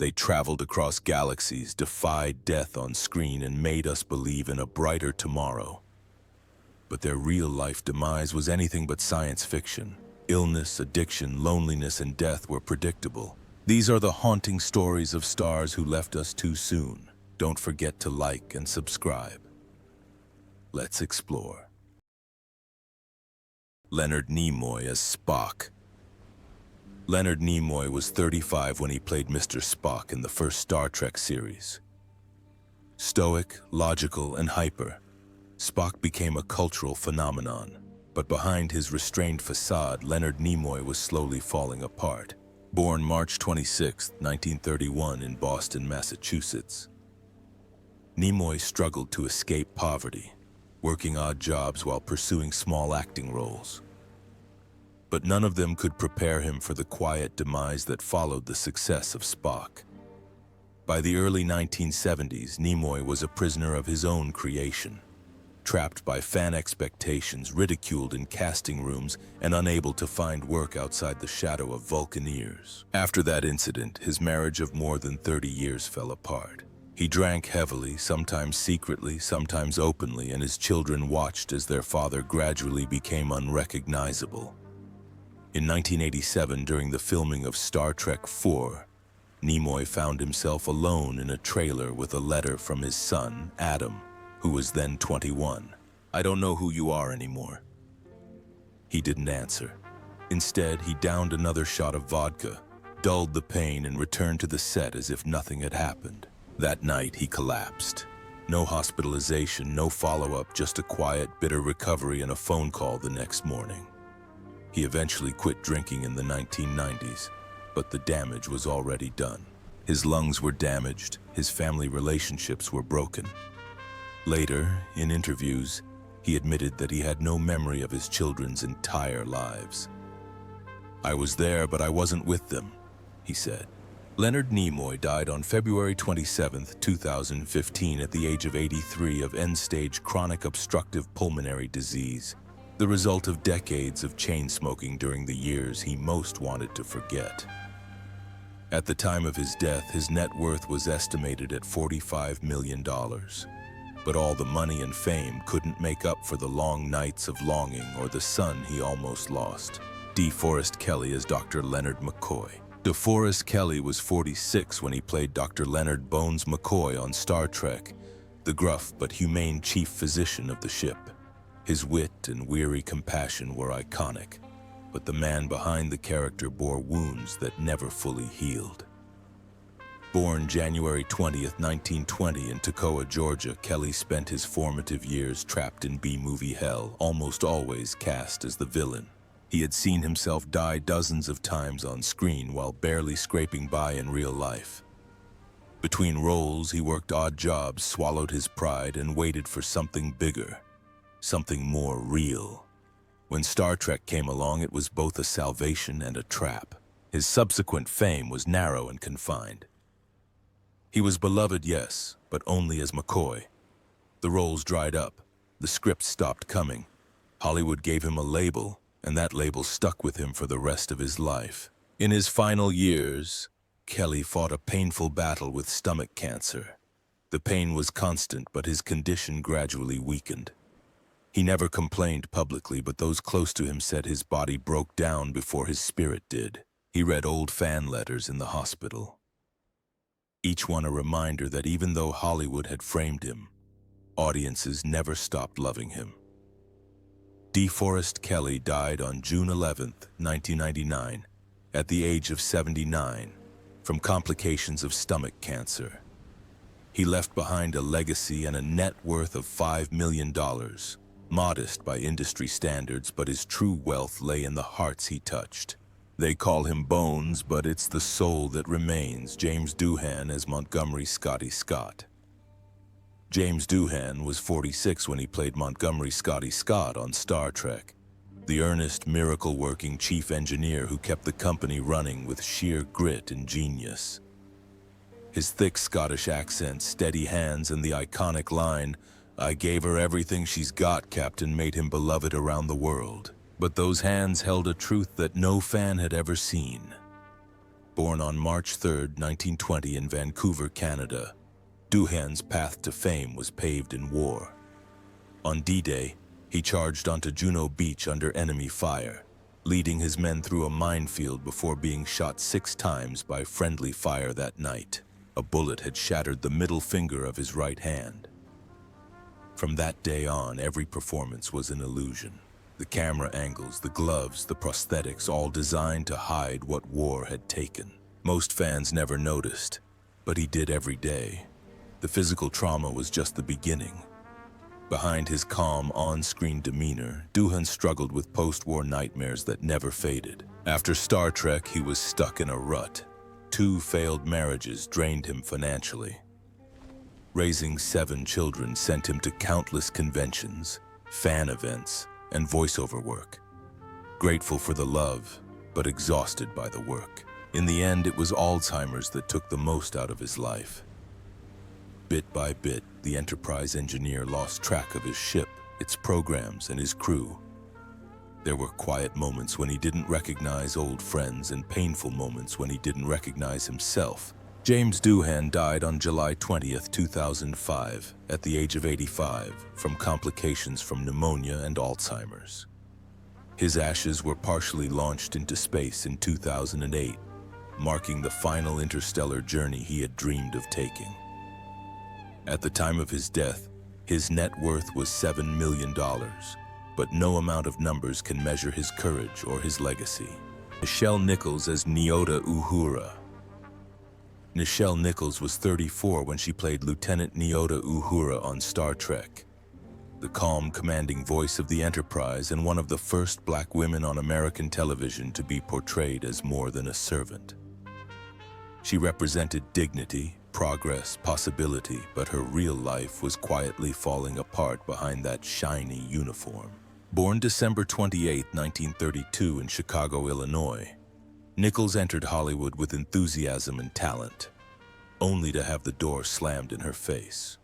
They traveled across galaxies, defied death on screen, and made us believe in a brighter tomorrow. But their real-life demise was anything but science fiction. Illness, addiction, loneliness, and death were predictable. These are the haunting stories of stars who left us too soon. Don't forget to like and subscribe. Let's explore. Leonard Nimoy as Spock. Leonard Nimoy was 35 when he played Mr. Spock in the first Star Trek series. Stoic, logical, and hyper, Spock became a cultural phenomenon. But behind his restrained facade, Leonard Nimoy was slowly falling apart. Born March 26, 1931 in Boston, Massachusetts, Nimoy struggled to escape poverty, working odd jobs while pursuing small acting roles. But none of them could prepare him for the quiet demise that followed the success of Spock. By the early 1970s, Nimoy was a prisoner of his own creation, trapped by fan expectations, ridiculed in casting rooms, and unable to find work outside the shadow of Vulcaneers. After that incident, his marriage of more than 30 years fell apart. He drank heavily, sometimes secretly, sometimes openly, and his children watched as their father gradually became unrecognizable. In 1987, during the filming of Star Trek IV, Nimoy found himself alone in a trailer with a letter from his son, Adam, who was then 21. "I don't know who you are anymore." He didn't answer. Instead, he downed another shot of vodka, dulled the pain, and returned to the set as if nothing had happened. That night, he collapsed. No hospitalization, no follow-up, just a quiet, bitter recovery and a phone call the next morning. He eventually quit drinking in the 1990s, but the damage was already done. His lungs were damaged, his family relationships were broken. Later, in interviews, he admitted that he had no memory of his children's entire lives. "I was there, but I wasn't with them," he said. Leonard Nimoy died on February 27, 2015 at the age of 83 of end-stage chronic obstructive pulmonary disease, the result of decades of chain smoking during the years he most wanted to forget. At the time of his death, his net worth was estimated at $45 million. But all the money and fame couldn't make up for the long nights of longing or the son he almost lost. DeForest Kelley as Dr. Leonard McCoy. DeForest Kelley was 46 when he played Dr. Leonard Bones McCoy on Star Trek, the gruff but humane chief physician of the ship. His wit and weary compassion were iconic, but the man behind the character bore wounds that never fully healed. Born January 20, 1920 in Toccoa, Georgia, Kelley spent his formative years trapped in B-movie hell, almost always cast as the villain. He had seen himself die dozens of times on screen while barely scraping by in real life. Between roles, he worked odd jobs, swallowed his pride, and waited for something bigger, something more real. When Star Trek came along, it was both a salvation and a trap. His subsequent fame was narrow and confined. He was beloved, yes, but only as McCoy. The roles dried up, the scripts stopped coming. Hollywood gave him a label, and that label stuck with him for the rest of his life. In his final years, Kelley fought a painful battle with stomach cancer. The pain was constant, but his condition gradually weakened. He never complained publicly, but those close to him said his body broke down before his spirit did. He read old fan letters in the hospital, each one a reminder that even though Hollywood had framed him, audiences never stopped loving him. DeForest Kelley died on June 11, 1999, at the age of 79, from complications of stomach cancer. He left behind a legacy and a net worth of $5 million, modest by industry standards, but his true wealth lay in the hearts he touched. They call him Bones, but it's the soul that remains. James Doohan as Montgomery Scotty Scott. James Doohan was 46 when he played Montgomery Scotty Scott on Star Trek, the earnest, miracle-working chief engineer who kept the company running with sheer grit and genius. His thick Scottish accent, steady hands, and the iconic line, "I gave her everything she's got, Captain," made him beloved around the world. But those hands held a truth that no fan had ever seen. Born on March 3, 1920 in Vancouver, Canada, Doohan's path to fame was paved in war. On D-Day, he charged onto Juno Beach under enemy fire, leading his men through a minefield before being shot 6 times by friendly fire that night. A bullet had shattered the middle finger of his right hand. From that day on, every performance was an illusion. The camera angles, the gloves, the prosthetics, all designed to hide what war had taken. Most fans never noticed, but he did every day. The physical trauma was just the beginning. Behind his calm, on-screen demeanor, Doohan struggled with post-war nightmares that never faded. After Star Trek, he was stuck in a rut. 2 failed marriages drained him financially. Raising 7 children sent him to countless conventions, fan events, and voiceover work. Grateful for the love, but exhausted by the work. In the end, it was Alzheimer's that took the most out of his life. Bit by bit, the Enterprise engineer lost track of his ship, its programs, and his crew. There were quiet moments when he didn't recognize old friends and painful moments when he didn't recognize himself. James Doohan died on July 20th, 2005, at the age of 85, from complications from pneumonia and Alzheimer's. His ashes were partially launched into space in 2008, marking the final interstellar journey he had dreamed of taking. At the time of his death, his net worth was $7 million, but no amount of numbers can measure his courage or his legacy. Nichelle Nichols as Nyota Uhura. Nichelle Nichols was 34 when she played Lieutenant Nyota Uhura on Star Trek. The calm, commanding voice of the Enterprise and one of the first black women on American television to be portrayed as more than a servant. She represented dignity, progress, possibility, but her real life was quietly falling apart behind that shiny uniform. Born December 28, 1932 in Chicago, Illinois, Nichols entered Hollywood with enthusiasm and talent, only to have the door slammed in her face.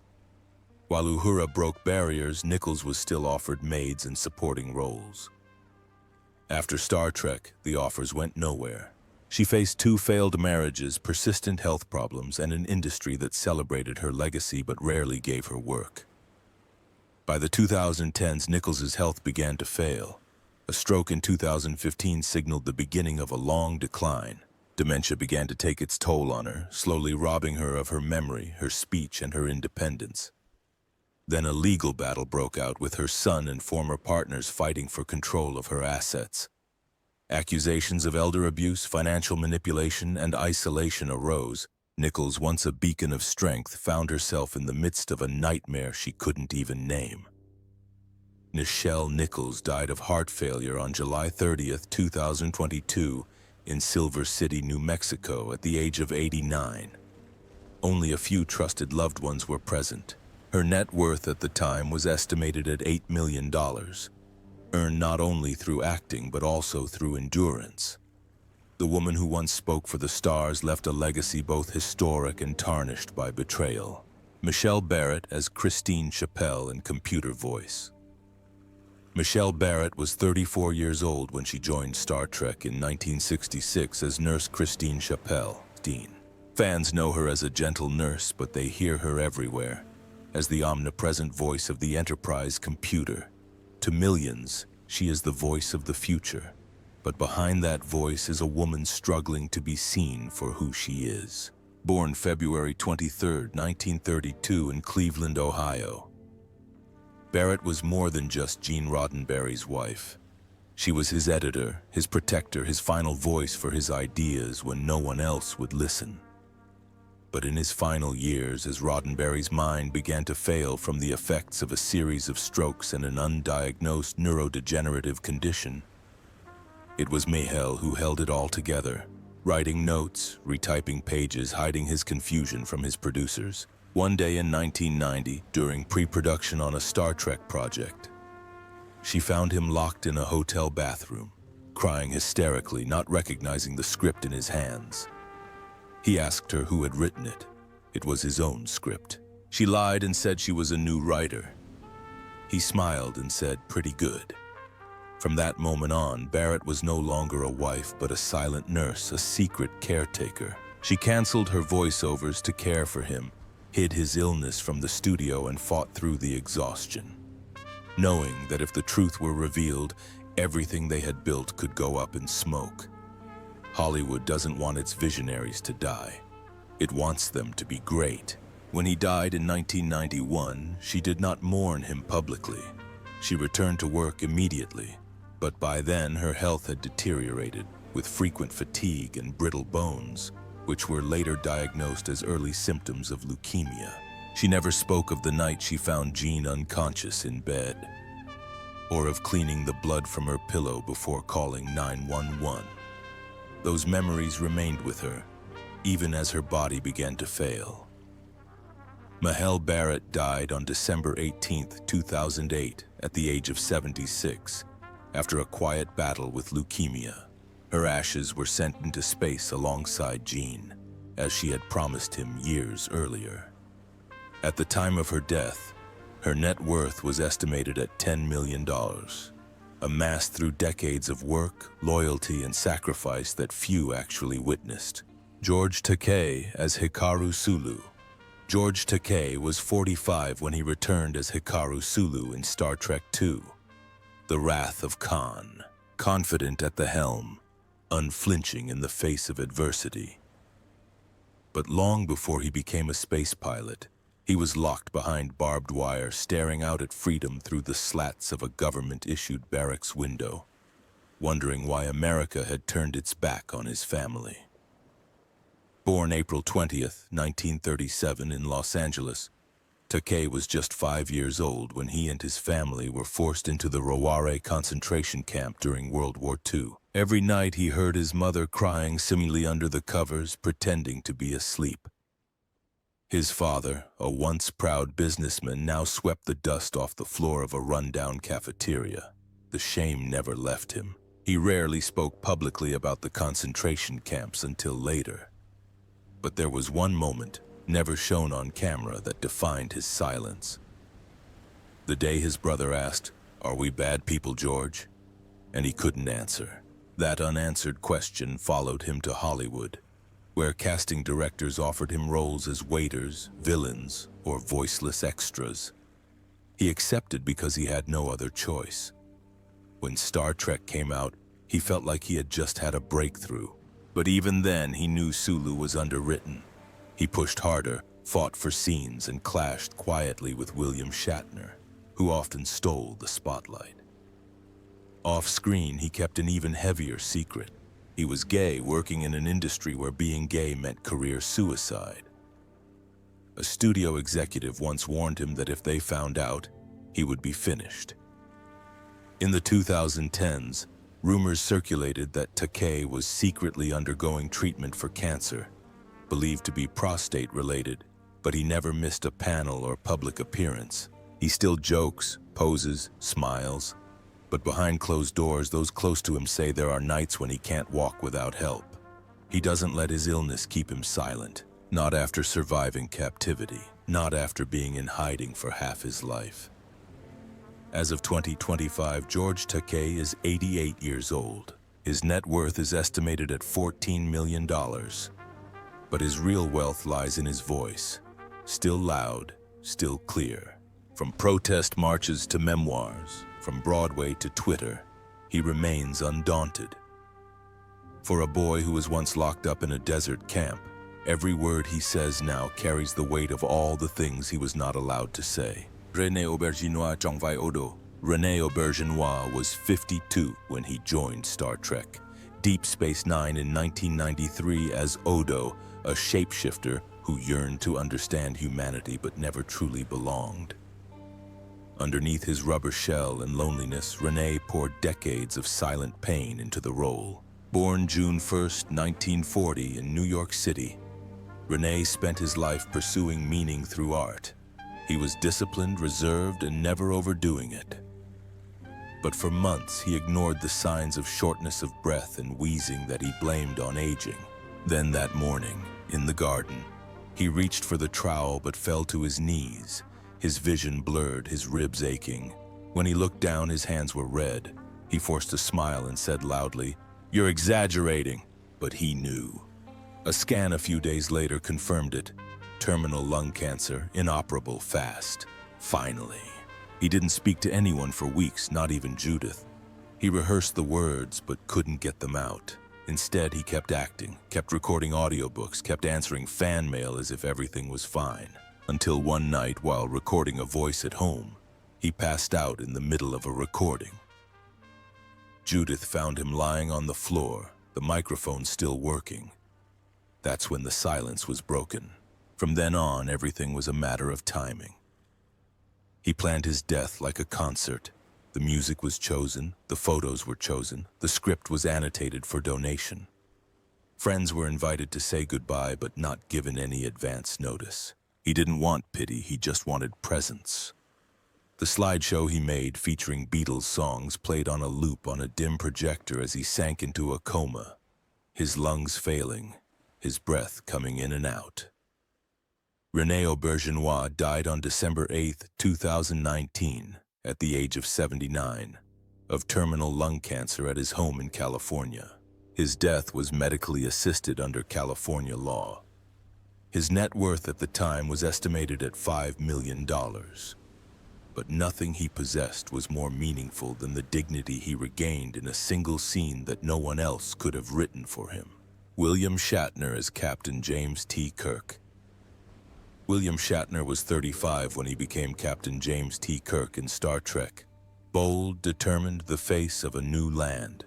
While Uhura broke barriers, Nichols was still offered maids and supporting roles. After Star Trek, the offers went nowhere. She faced 2 failed marriages, persistent health problems, and an industry that celebrated her legacy but rarely gave her work. By the 2010s, Nichols' health began to fail. A stroke in 2015 signaled the beginning of a long decline. Dementia began to take its toll on her, slowly robbing her of her memory, her speech, and her independence. Then a legal battle broke out with her son and former partners fighting for control of her assets. Accusations of elder abuse, financial manipulation, and isolation arose. Nichols, once a beacon of strength, found herself in the midst of a nightmare she couldn't even name. Nichelle Nichols died of heart failure on July 30th, 2022, in Silver City, New Mexico, at the age of 89. Only a few trusted loved ones were present. Her net worth at the time was estimated at $8 million. Earned not only through acting but also through endurance. The woman who once spoke for the stars left a legacy both historic and tarnished by betrayal. Michelle Barrett as Christine Chappell in Computer Voice. Michelle Barrett was 34 years old when she joined Star Trek in 1966 as Nurse Christine Chappell. Fans know her as a gentle nurse, but they hear her everywhere, as the omnipresent voice of the Enterprise computer. To millions, she is the voice of the future, but behind that voice is a woman struggling to be seen for who she is. Born February 23, 1932 in Cleveland, Ohio, Barrett was more than just Gene Roddenberry's wife. She was his editor, his protector, his final voice for his ideas when no one else would listen. But in his final years, as Roddenberry's mind began to fail from the effects of a series of strokes and an undiagnosed neurodegenerative condition, it was Michelle who held it all together, writing notes, retyping pages, hiding his confusion from his producers. One day in 1990, during pre-production on a Star Trek project, she found him locked in a hotel bathroom, crying hysterically, not recognizing the script in his hands. He asked her who had written it. It was his own script. She lied and said she was a new writer. He smiled and said, "Pretty good." From that moment on, Barrett was no longer a wife but a silent nurse, a secret caretaker. She canceled her voiceovers to care for him, hid his illness from the studio, and fought through the exhaustion, knowing that if the truth were revealed, everything they had built could go up in smoke. Hollywood doesn't want its visionaries to die. It wants them to be great. When he died in 1991, she did not mourn him publicly. She returned to work immediately, but by then her health had deteriorated, with frequent fatigue and brittle bones, which were later diagnosed as early symptoms of leukemia. She never spoke of the night she found Jean unconscious in bed, or of cleaning the blood from her pillow before calling 911. Those memories remained with her, even as her body began to fail. Mahel Barrett died on December 18, 2008, at the age of 76, after a quiet battle with leukemia. Her ashes were sent into space alongside Jean, as she had promised him years earlier. At the time of her death, her net worth was estimated at $10 million, amassed through decades of work, loyalty, and sacrifice that few actually witnessed. George Takei as Hikaru Sulu. George Takei was 45 when he returned as Hikaru Sulu in Star Trek II, The Wrath of Khan, confident at the helm, unflinching in the face of adversity. But long before he became a space pilot, he was locked behind barbed wire, staring out at freedom through the slats of a government-issued barracks window, wondering why America had turned its back on his family. Born April 20th, 1937 in Los Angeles, Takei was just 5 years old when he and his family were forced into the Raware concentration camp during World War II. Every night he heard his mother crying similarly under the covers, pretending to be asleep. His father, a once proud businessman, now swept the dust off the floor of a rundown cafeteria. The shame never left him. He rarely spoke publicly about the concentration camps until later. But there was one moment, never shown on camera, that defined his silence. The day his brother asked, "Are we bad people, George?" And he couldn't answer. That unanswered question followed him to Hollywood, where casting directors offered him roles as waiters, villains, or voiceless extras. He accepted because he had no other choice. When Star Trek came out, he felt like he had just had a breakthrough. But even then, he knew Sulu was underwritten. He pushed harder, fought for scenes, and clashed quietly with William Shatner, who often stole the spotlight. Off-screen, he kept an even heavier secret. He was gay, working in an industry where being gay meant career suicide. A studio executive once warned him that if they found out, he would be finished. In the 2010s, rumors circulated that Takei was secretly undergoing treatment for cancer, believed to be prostate-related, but he never missed a panel or public appearance. He still jokes, poses, smiles, but behind closed doors, those close to him say there are nights when he can't walk without help. He doesn't let his illness keep him silent, not after surviving captivity, not after being in hiding for half his life. As of 2025, George Takei is 88 years old. His net worth is estimated at $14 million. But his real wealth lies in his voice, still loud, still clear. From protest marches to memoirs, from Broadway to Twitter, he remains undaunted. For a boy who was once locked up in a desert camp, every word he says now carries the weight of all the things he was not allowed to say. René Auberjonois was 52 when he joined Star Trek. Deep Space Nine in 1993 as Odo, a shapeshifter who yearned to understand humanity but never truly belonged. Underneath his rubber shell and loneliness, René poured decades of silent pain into the role. Born June 1st, 1940 in New York City, René spent his life pursuing meaning through art. He was disciplined, reserved, and never overdoing it. But for months, he ignored the signs of shortness of breath and wheezing that he blamed on aging. Then that morning, in the garden, he reached for the trowel but fell to his knees, his vision blurred, his ribs aching. When he looked down, his hands were red, He forced a smile and said loudly, "You're exaggerating." But he knew. A scan a few days later confirmed it. Terminal lung cancer, inoperable fast. Finally. He didn't speak to anyone for weeks, not even Judith. He rehearsed the words, but couldn't get them out. Instead, he kept acting, kept recording audiobooks, kept answering fan mail as if everything was fine. Until one night, while recording a voice at home, he passed out in the middle of a recording. Judith found him lying on the floor, the microphone still working. That's when the silence was broken. From then on, everything was a matter of timing. He planned his death like a concert. The music was chosen, the photos were chosen, the script was annotated for donation. Friends were invited to say goodbye, but not given any advance notice. He didn't want pity, he just wanted presence. The slideshow he made, featuring Beatles songs, played on a loop on a dim projector as he sank into a coma, his lungs failing, his breath coming in and out. René Auberjonois died on December 8, 2019, at the age of 79, of terminal lung cancer at his home in California. His death was medically assisted under California law. His net worth at the time was estimated at $5 million. But nothing he possessed was more meaningful than the dignity he regained in a single scene that no one else could have written for him. William Shatner as Captain James T. Kirk. William Shatner was 35 when he became Captain James T. Kirk in Star Trek. Bold, determined, the face of a new land.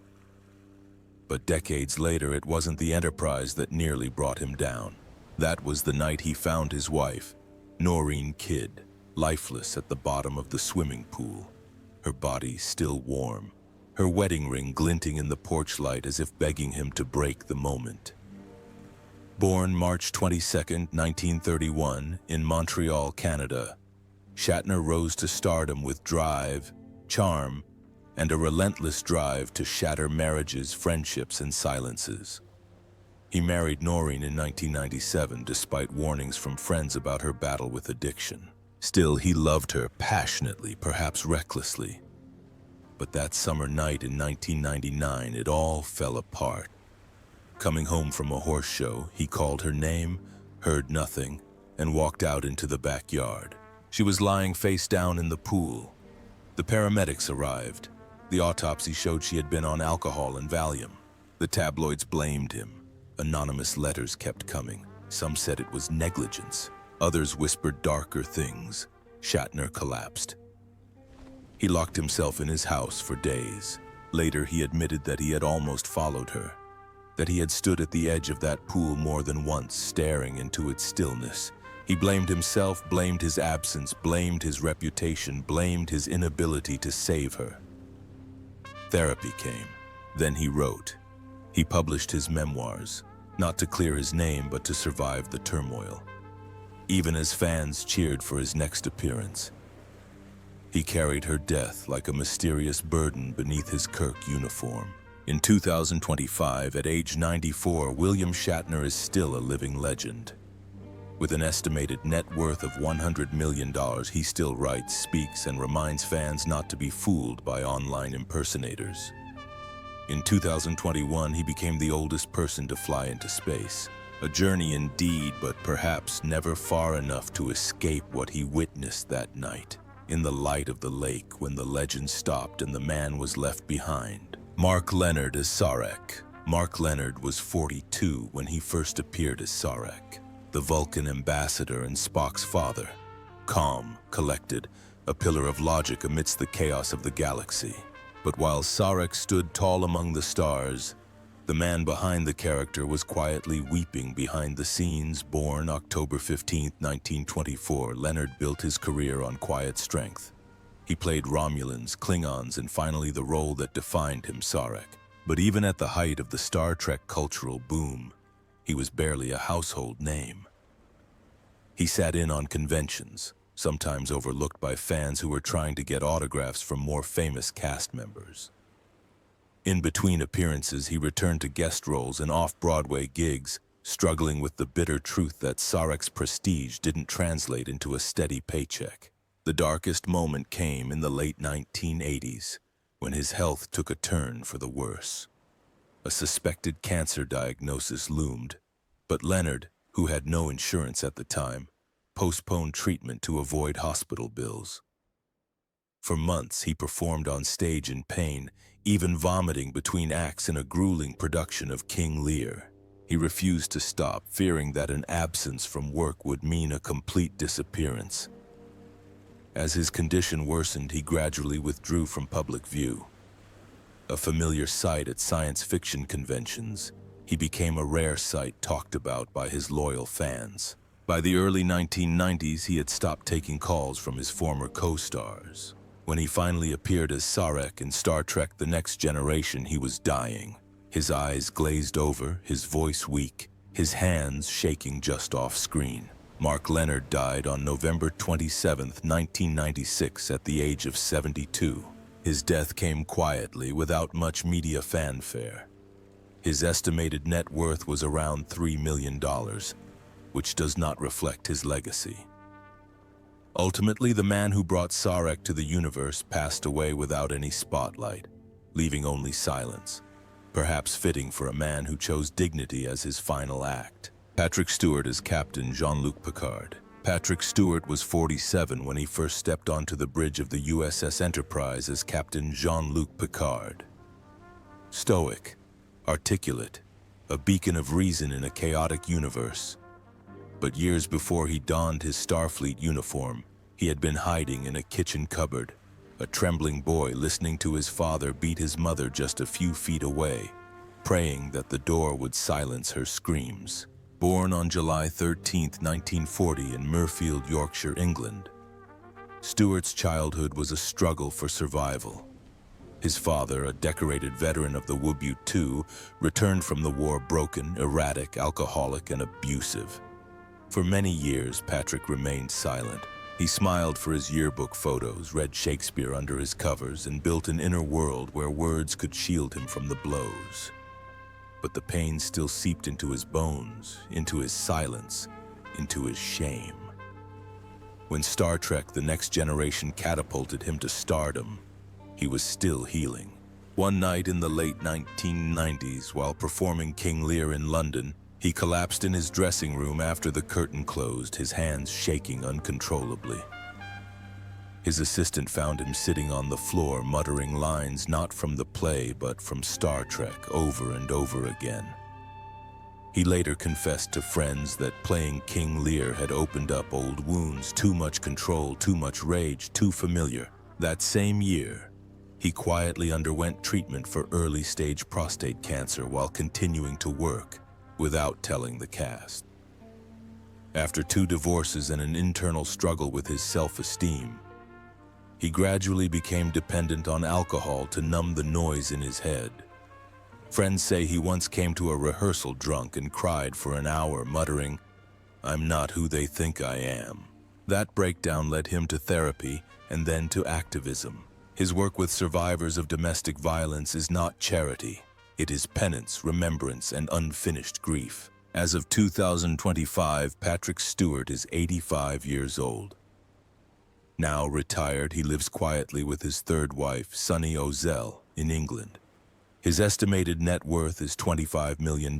But decades later, it wasn't the Enterprise that nearly brought him down. That was the night he found his wife, Noreen Kidd, lifeless at the bottom of the swimming pool, her body still warm, her wedding ring glinting in the porch light as if begging him to break the moment. Born March 22, 1931, in Montreal, Canada, Shatner rose to stardom with drive, charm, and a relentless drive to shatter marriages, friendships, and silences. He married Noreen in 1997 despite warnings from friends about her battle with addiction. Still, he loved her passionately, perhaps recklessly. But that summer night in 1999, it all fell apart. Coming home from a horse show, he called her name, heard nothing, and walked out into the backyard. She was lying face down in the pool. The paramedics arrived. The autopsy showed she had been on alcohol and Valium. The tabloids blamed him. Anonymous letters kept coming. Some said it was negligence. Others whispered darker things. Shatner collapsed. He locked himself in his house for days. Later, he admitted that he had almost followed her, that he had stood at the edge of that pool more than once, staring into its stillness. He blamed himself, blamed his absence, blamed his reputation, blamed his inability to save her. Therapy came. Then he wrote. He published his memoirs, not to clear his name, but to survive the turmoil. Even as fans cheered for his next appearance, he carried her death like a mysterious burden beneath his Kirk uniform. In 2025, at age 94, William Shatner is still a living legend. With an estimated net worth of $100 million, he still writes, speaks, and reminds fans not to be fooled by online impersonators. In 2021, he became the oldest person to fly into space. A journey indeed, but perhaps never far enough to escape what he witnessed that night. In the light of the lake, when the legend stopped and the man was left behind. Mark Lenard as Sarek. Mark Lenard was 42 when he first appeared as Sarek, the Vulcan ambassador and Spock's father. Calm, collected, a pillar of logic amidst the chaos of the galaxy. But while Sarek stood tall among the stars, the man behind the character was quietly weeping behind the scenes. Born October 15, 1924, Lenard built his career on quiet strength. He played Romulans, Klingons, and finally the role that defined him, Sarek. But even at the height of the Star Trek cultural boom, he was barely a household name. He sat in on conventions, sometimes overlooked by fans who were trying to get autographs from more famous cast members. In between appearances, he returned to guest roles and off-Broadway gigs, struggling with the bitter truth that Sarek's prestige didn't translate into a steady paycheck. The darkest moment came in the late 1980s. when his health took a turn for the worse. A suspected cancer diagnosis loomed, but Leonard, who had no insurance at the time, postponed treatment to avoid hospital bills. For months, he performed on stage in pain, even vomiting between acts in a grueling production of King Lear. He refused to stop, fearing that an absence from work would mean a complete disappearance. As his condition worsened, he gradually withdrew from public view. A familiar sight at science fiction conventions, he became a rare sight talked about by his loyal fans. By the early 1990s, he had stopped taking calls from his former co-stars. When he finally appeared as Sarek in Star Trek: The Next Generation, he was dying. His eyes glazed over, his voice weak, his hands shaking just off screen. Mark Leonard died on November 27, 1996, at the age of 72. His death came quietly, without much media fanfare. His estimated net worth was around $3 million, which does not reflect his legacy. Ultimately, the man who brought Sarek to the universe passed away without any spotlight, leaving only silence, perhaps fitting for a man who chose dignity as his final act. Patrick Stewart as Captain Jean-Luc Picard. Patrick Stewart was 47 when he first stepped onto the bridge of the USS Enterprise as Captain Jean-Luc Picard. Stoic, articulate, a beacon of reason in a chaotic universe. But years before he donned his Starfleet uniform, he had been hiding in a kitchen cupboard, a trembling boy listening to his father beat his mother just a few feet away, praying that the door would silence her screams. Born on July 13, 1940 in Mirfield, Yorkshire, England, Stewart's childhood was a struggle for survival. His father, a decorated veteran of the Woobute II, returned from the war broken, erratic, alcoholic, and abusive. For many years, Patrick remained silent. He smiled for his yearbook photos, read Shakespeare under his covers, and built an inner world where words could shield him from the blows. But the pain still seeped into his bones, into his silence, into his shame. When Star Trek: The Next Generation catapulted him to stardom, he was still healing. One night in the late 1990s, while performing King Lear in London, he collapsed in his dressing room after the curtain closed, his hands shaking uncontrollably. His assistant found him sitting on the floor, muttering lines not from the play but from Star Trek over and over again. He later confessed to friends that playing King Lear had opened up old wounds, too much control, too much rage, too familiar. That same year, he quietly underwent treatment for early-stage prostate cancer while continuing to work, without telling the cast. After 2 divorces and an internal struggle with his self-esteem, he gradually became dependent on alcohol to numb the noise in his head. Friends say he once came to a rehearsal drunk and cried for an hour, muttering, "I'm not who they think I am." That breakdown led him to therapy and then to activism. His work with survivors of domestic violence is not charity. It is penance, remembrance, and unfinished grief. As of 2025, Patrick Stewart is 85 years old. Now retired, he lives quietly with his third wife, Sunny Ozell, in England. His estimated net worth is $25 million,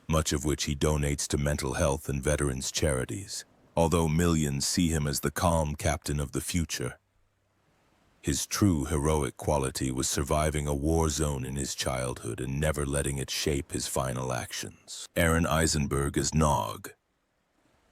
much of which he donates to mental health and veterans charities, although millions see him as the calm captain of the future. His true heroic quality was surviving a war zone in his childhood and never letting it shape his final actions. Aaron Eisenberg as Nog.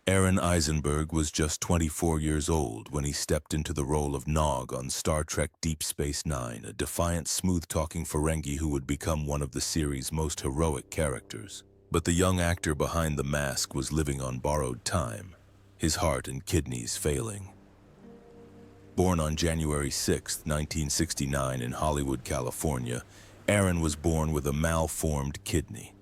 Aaron Eisenberg was just 24 years old when he stepped into the role of Nog on Star Trek Deep Space Nine, a defiant, smooth-talking Ferengi who would become one of the series' most heroic characters. But the young actor behind the mask was living on borrowed time, his heart and kidneys failing. Born on January 6, 1969 in Hollywood, California, Aaron was born with a malformed kidney.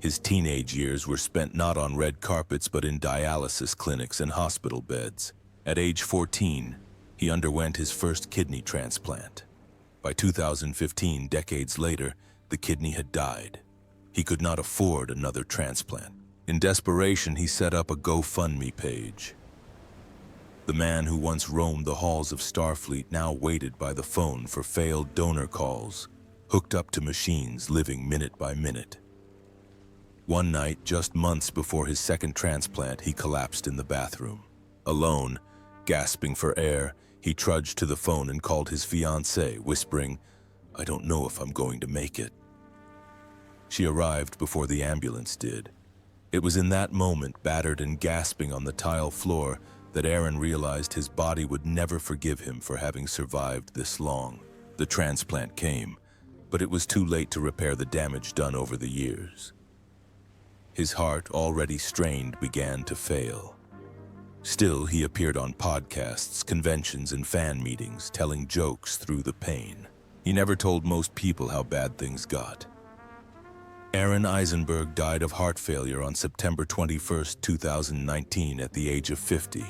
His teenage years were spent not on red carpets but in dialysis clinics and hospital beds. At age 14, he underwent his first kidney transplant. By 2015, decades later, the kidney had died. He could not afford another transplant. In desperation, he set up a GoFundMe page. The man who once roamed the halls of Starfleet now waited by the phone for failed donor calls, hooked up to machines living minute by minute. One night, just months before his second transplant, he collapsed in the bathroom. Alone, gasping for air, he trudged to the phone and called his fiancée, whispering, "I don't know if I'm going to make it." She arrived before the ambulance did. It was in that moment, battered and gasping on the tile floor, that Aaron realized his body would never forgive him for having survived this long. The transplant came, but it was too late to repair the damage done over the years. His heart, already strained, began to fail. Still, he appeared on podcasts, conventions, and fan meetings, telling jokes through the pain. He never told most people how bad things got. Aaron Eisenberg died of heart failure on September 21, 2019, at the age of 50.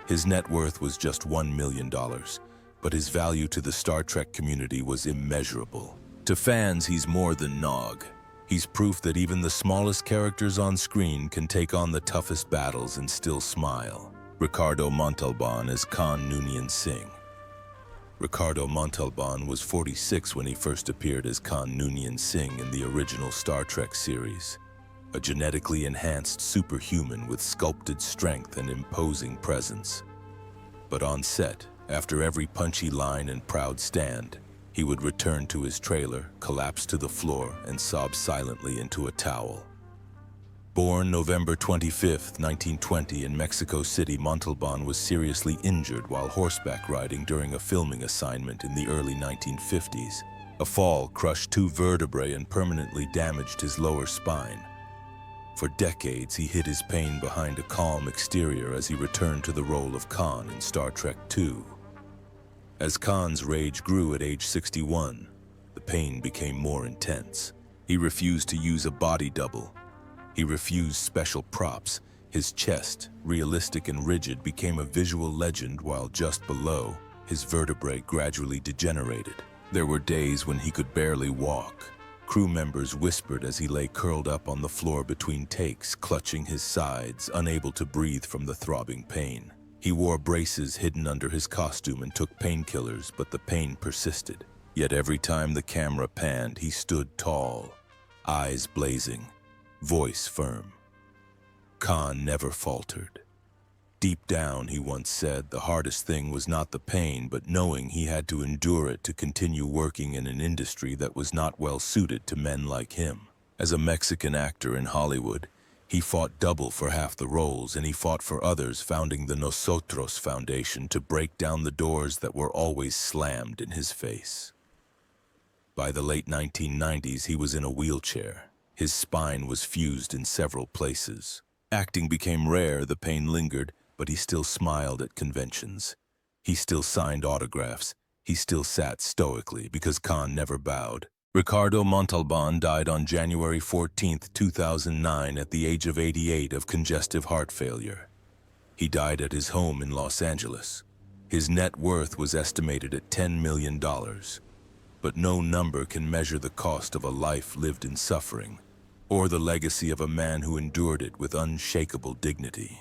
His net worth was just $1 million, but his value to the Star Trek community was immeasurable. To fans, he's more than Nog. He's proof that even the smallest characters on screen can take on the toughest battles and still smile. Ricardo Montalban as Khan Noonien Singh. Ricardo Montalban was 46 when he first appeared as Khan Noonien Singh in the original Star Trek series. A genetically enhanced superhuman with sculpted strength and imposing presence. But on set, after every punchy line and proud stand, he would return to his trailer, collapse to the floor, and sob silently into a towel. Born November 25, 1920 in Mexico City, Montalban was seriously injured while horseback riding during a filming assignment in the early 1950s. A fall crushed 2 vertebrae and permanently damaged his lower spine. For decades, he hid his pain behind a calm exterior as he returned to the role of Khan in Star Trek II. As Khan's rage grew at age 61, the pain became more intense. He refused to use a body double. He refused special props. His chest, realistic and rigid, became a visual legend, while just below, his vertebrae gradually degenerated. There were days when he could barely walk. Crew members whispered as he lay curled up on the floor between takes, clutching his sides, unable to breathe from the throbbing pain. He wore braces hidden under his costume and took painkillers, but the pain persisted. Yet every time the camera panned, he stood tall, eyes blazing, voice firm. Khan never faltered. Deep down, he once said, the hardest thing was not the pain, but knowing he had to endure it to continue working in an industry that was not well suited to men like him. As a Mexican actor in Hollywood, he fought double for half the roles, and he fought for others, founding the Nosotros Foundation to break down the doors that were always slammed in his face. By the late 1990s, he was in a wheelchair. His spine was fused in several places. Acting became rare, the pain lingered, but he still smiled at conventions. He still signed autographs. He still sat stoically because Khan never bowed. Ricardo Montalban died on January 14, 2009 at the age of 88 of congestive heart failure. He died at his home in Los Angeles. His net worth was estimated at $10 million. But no number can measure the cost of a life lived in suffering, or the legacy of a man who endured it with unshakable dignity.